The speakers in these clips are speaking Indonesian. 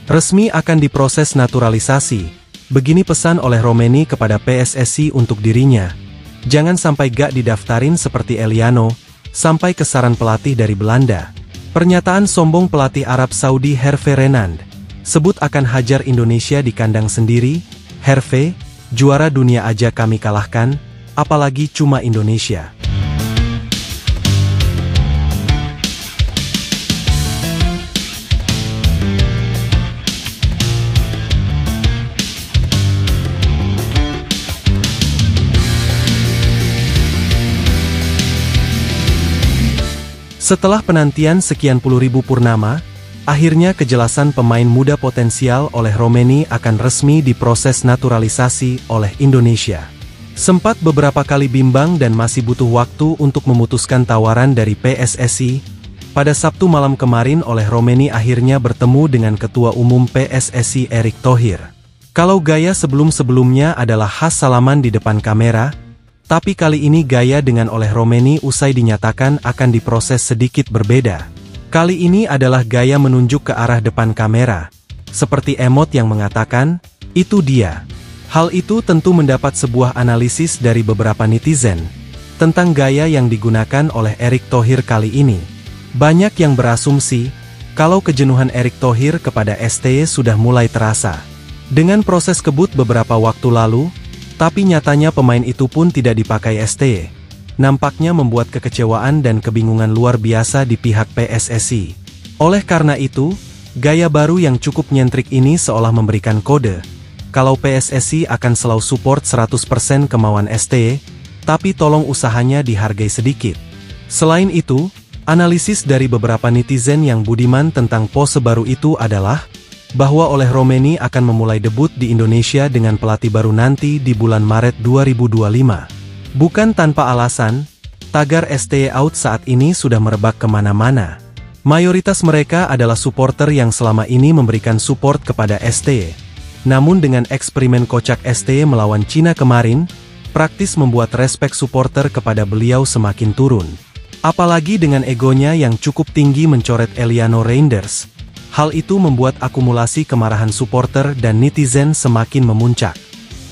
resmi akan diproses naturalisasi. Begini pesan oleh Romeni kepada PSSI untuk dirinya. Jangan sampai gak didaftarin seperti Eliano, sampai ke saran pelatih dari Belanda. Pernyataan sombong pelatih Arab Saudi Hervé Renard. Sebut akan hajar Indonesia di kandang sendiri. Hervé, juara dunia aja kami kalahkan, apalagi cuma Indonesia. Setelah penantian sekian puluh ribu purnama, akhirnya kejelasan pemain muda potensial oleh Romeni akan resmi diproses naturalisasi oleh Indonesia. Sempat beberapa kali bimbang dan masih butuh waktu untuk memutuskan tawaran dari PSSI, pada Sabtu malam kemarin oleh Romeni akhirnya bertemu dengan Ketua Umum PSSI Erick Thohir. Kalau gaya sebelum-sebelumnya adalah khas salaman di depan kamera, tapi kali ini gaya dengan oleh Romeni usai dinyatakan akan diproses sedikit berbeda. Kali ini adalah gaya menunjuk ke arah depan kamera, seperti emot yang mengatakan, "Itu dia." Hal itu tentu mendapat sebuah analisis dari beberapa netizen tentang gaya yang digunakan oleh Erick Thohir kali ini. Banyak yang berasumsi kalau kejenuhan Erick Thohir kepada STY sudah mulai terasa dengan proses kebut beberapa waktu lalu. Tapi nyatanya pemain itu pun tidak dipakai STY. Nampaknya membuat kekecewaan dan kebingungan luar biasa di pihak PSSI. Oleh karena itu, gaya baru yang cukup nyentrik ini seolah memberikan kode, kalau PSSI akan selalu support 100% kemauan STY, tapi tolong usahanya dihargai sedikit. Selain itu, analisis dari beberapa netizen yang budiman tentang pose baru itu adalah, bahwa oleh Romeni akan memulai debut di Indonesia dengan pelatih baru nanti di bulan Maret 2025. Bukan tanpa alasan, tagar STY out saat ini sudah merebak kemana-mana. Mayoritas mereka adalah supporter yang selama ini memberikan support kepada STY. Namun dengan eksperimen kocak STY melawan Cina kemarin, praktis membuat respek supporter kepada beliau semakin turun. Apalagi dengan egonya yang cukup tinggi mencoret Eliano Reinders. Hal itu membuat akumulasi kemarahan supporter dan netizen semakin memuncak.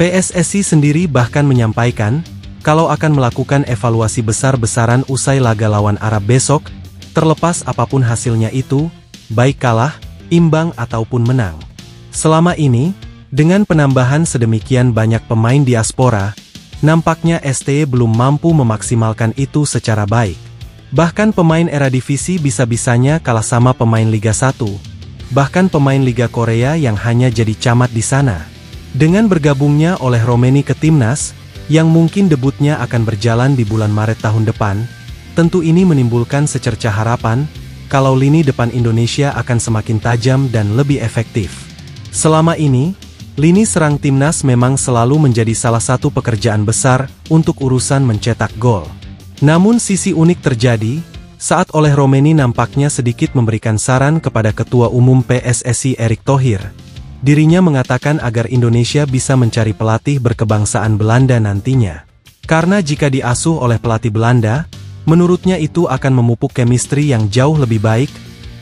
PSSI sendiri bahkan menyampaikan, kalau akan melakukan evaluasi besar-besaran usai laga lawan Arab besok, terlepas apapun hasilnya itu, baik kalah, imbang ataupun menang. Selama ini, dengan penambahan sedemikian banyak pemain diaspora, nampaknya STY belum mampu memaksimalkan itu secara baik. Bahkan pemain era divisi bisa-bisanya kalah sama pemain Liga 1, bahkan pemain Liga Korea yang hanya jadi camat di sana. Dengan bergabungnya oleh Romeni ke timnas, yang mungkin debutnya akan berjalan di bulan Maret tahun depan, tentu ini menimbulkan secercah harapan, kalau lini depan Indonesia akan semakin tajam dan lebih efektif. Selama ini, lini serang timnas memang selalu menjadi salah satu pekerjaan besar untuk urusan mencetak gol. Namun sisi unik terjadi, saat oleh Romeni nampaknya sedikit memberikan saran kepada Ketua Umum PSSI Erick Thohir. Dirinya mengatakan agar Indonesia bisa mencari pelatih berkebangsaan Belanda nantinya. Karena jika diasuh oleh pelatih Belanda, menurutnya itu akan memupuk chemistry yang jauh lebih baik,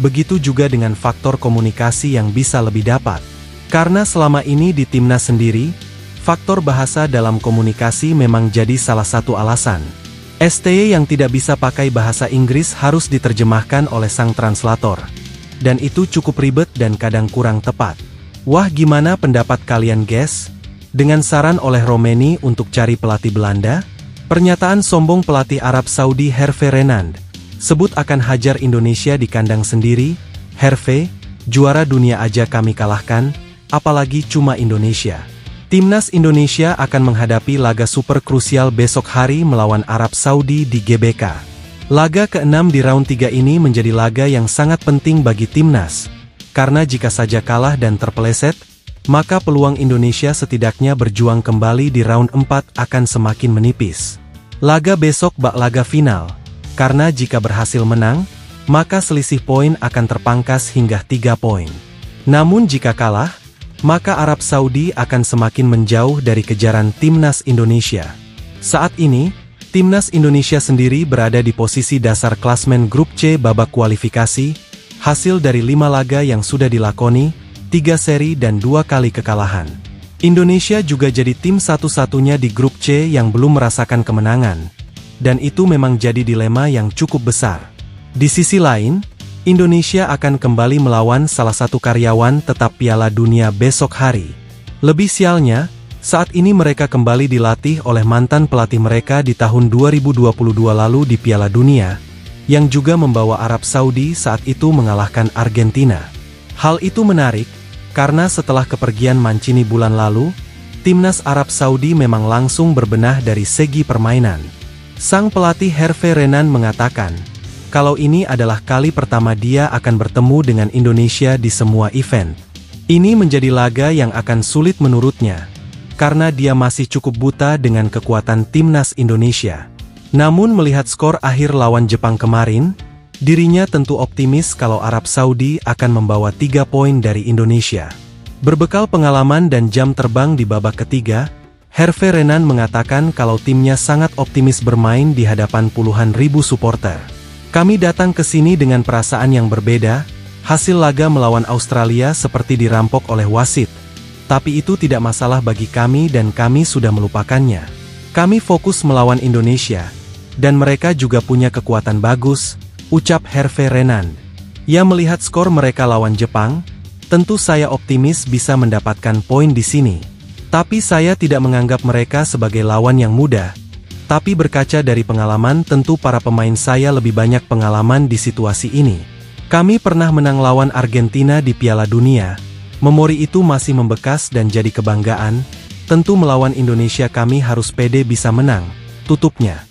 begitu juga dengan faktor komunikasi yang bisa lebih dapat. Karena selama ini di timnas sendiri, faktor bahasa dalam komunikasi memang jadi salah satu alasan. STY yang tidak bisa pakai bahasa Inggris harus diterjemahkan oleh sang translator. Dan itu cukup ribet dan kadang kurang tepat. Wah, gimana pendapat kalian guys? Dengan saran oleh Romeni untuk cari pelatih Belanda, pernyataan sombong pelatih Arab Saudi Hervé Renard, sebut akan hajar Indonesia di kandang sendiri. Hervé, juara dunia aja kami kalahkan, apalagi cuma Indonesia. Timnas Indonesia akan menghadapi laga super krusial besok hari melawan Arab Saudi di GBK. Laga ke-6 di round 3 ini menjadi laga yang sangat penting bagi timnas. Karena jika saja kalah dan terpeleset, maka peluang Indonesia setidaknya berjuang kembali di round 4 akan semakin menipis. Laga besok bak laga final. Karena jika berhasil menang, maka selisih poin akan terpangkas hingga 3 poin. Namun jika kalah, maka Arab Saudi akan semakin menjauh dari kejaran timnas Indonesia. Saat ini, timnas Indonesia sendiri berada di posisi dasar klasmen grup C babak kualifikasi. Hasil dari 5 laga yang sudah dilakoni, 3 seri dan 2 kali kekalahan. Indonesia juga jadi tim satu-satunya di grup C yang belum merasakan kemenangan. Dan itu memang jadi dilema yang cukup besar. Di sisi lain, Indonesia akan kembali melawan salah satu karyawan tetap Piala Dunia besok hari. Lebih sialnya, saat ini mereka kembali dilatih oleh mantan pelatih mereka di tahun 2022 lalu di Piala Dunia, yang juga membawa Arab Saudi saat itu mengalahkan Argentina. Hal itu menarik, karena setelah kepergian Mancini bulan lalu, timnas Arab Saudi memang langsung berbenah dari segi permainan. Sang pelatih Hervé Renard mengatakan, kalau ini adalah kali pertama dia akan bertemu dengan Indonesia di semua event. Ini menjadi laga yang akan sulit menurutnya, karena dia masih cukup buta dengan kekuatan timnas Indonesia. Namun melihat skor akhir lawan Jepang kemarin, dirinya tentu optimis kalau Arab Saudi akan membawa 3 poin dari Indonesia. Berbekal pengalaman dan jam terbang di babak ketiga, Hervé Renard mengatakan kalau timnya sangat optimis bermain di hadapan puluhan ribu supporter. Kami datang ke sini dengan perasaan yang berbeda, hasil laga melawan Australia seperti dirampok oleh wasit. Tapi itu tidak masalah bagi kami dan kami sudah melupakannya. Kami fokus melawan Indonesia, dan mereka juga punya kekuatan bagus, ucap Hervé Renard. Ia melihat skor mereka lawan Jepang, tentu saya optimis bisa mendapatkan poin di sini. Tapi saya tidak menganggap mereka sebagai lawan yang mudah. Tapi berkaca dari pengalaman tentu para pemain saya lebih banyak pengalaman di situasi ini. Kami pernah menang lawan Argentina di Piala Dunia. Memori itu masih membekas dan jadi kebanggaan. Tentu melawan Indonesia kami harus pede bisa menang, tutupnya.